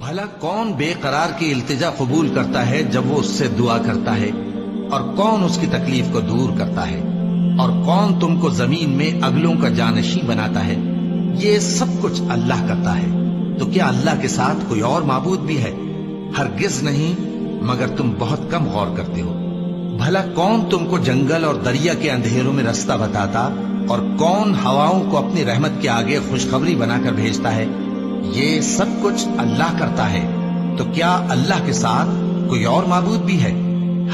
بھلا کون بے قرار کی التجا قبول کرتا ہے جب وہ اس سے دعا کرتا ہے، اور کون اس کی تکلیف کو دور کرتا ہے، اور کون تم کو زمین میں اگلوں کا جانشین بناتا ہے؟ یہ سب کچھ اللہ کرتا ہے، تو کیا اللہ کے ساتھ کوئی اور معبود بھی ہے؟ ہرگز نہیں، مگر تم بہت کم غور کرتے ہو۔ بھلا کون تم کو جنگل اور دریا کے اندھیروں میں رستہ بتاتا، اور کون ہواؤں کو اپنی رحمت کے آگے خوشخبری بنا کر بھیجتا ہے؟ یہ سب کچھ اللہ کرتا ہے، تو کیا اللہ کے ساتھ کوئی اور معبود بھی ہے؟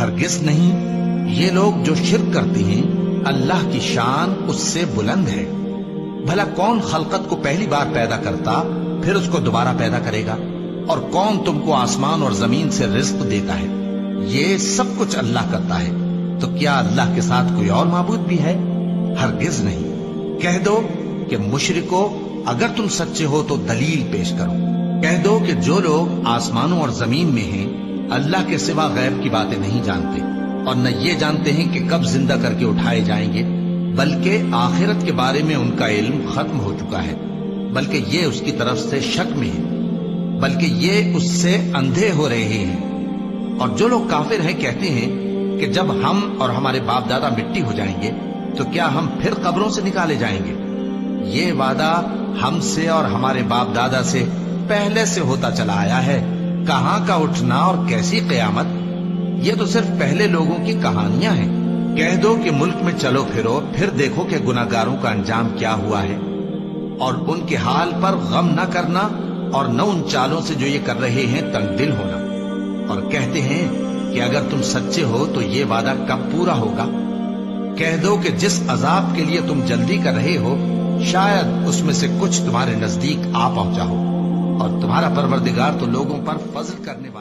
ہرگز نہیں۔ یہ لوگ جو شرک کرتے ہیں، اللہ کی شان اس سے بلند ہے۔ بھلا کون خلقت کو پہلی بار پیدا کرتا پھر اس کو دوبارہ پیدا کرے گا؟ اور کون تم کو آسمان اور زمین سے رزق دیتا ہے؟ یہ سب کچھ اللہ کرتا ہے، تو کیا اللہ کے ساتھ کوئی اور معبود بھی ہے؟ ہرگز نہیں۔ کہہ دو کہ مشرکو، اگر تم سچے ہو تو دلیل پیش کرو۔ کہہ دو کہ جو لوگ آسمانوں اور زمین میں ہیں اللہ کے سوا غیب کی باتیں نہیں جانتے، اور نہ یہ جانتے ہیں کہ کب زندہ کر کے اٹھائے جائیں گے، بلکہ آخرت کے بارے میں ان کا علم ختم ہو چکا ہے، بلکہ یہ اس کی طرف سے شک میں ہے، بلکہ یہ اس سے اندھے ہو رہے ہیں۔ اور جو لوگ کافر ہیں کہتے ہیں کہ جب ہم اور ہمارے باپ دادا مٹی ہو جائیں گے تو کیا ہم پھر قبروں سے نکالے جائیں گے؟ یہ وعدہ ہم سے اور ہمارے باپ دادا سے پہلے سے ہوتا چلا آیا ہے، کہاں کا اٹھنا اور کیسی قیامت؟ یہ تو صرف پہلے لوگوں کی کہانیاں ہیں۔ کہہ دو کہ ملک میں چلو پھرو، پھر دیکھو کہ گناہگاروں کا انجام کیا ہوا ہے، اور ان کے حال پر غم نہ کرنا، اور نہ ان چالوں سے جو یہ کر رہے ہیں تنگ دل ہونا۔ اور کہتے ہیں کہ اگر تم سچے ہو تو یہ وعدہ کب پورا ہوگا؟ کہہ دو کہ جس عذاب کے لیے تم جلدی کر رہے ہو شاید اس میں سے کچھ تمہارے نزدیک آ پہنچا ہو، اور تمہارا پروردگار تو لوگوں پر فضل کرنے والا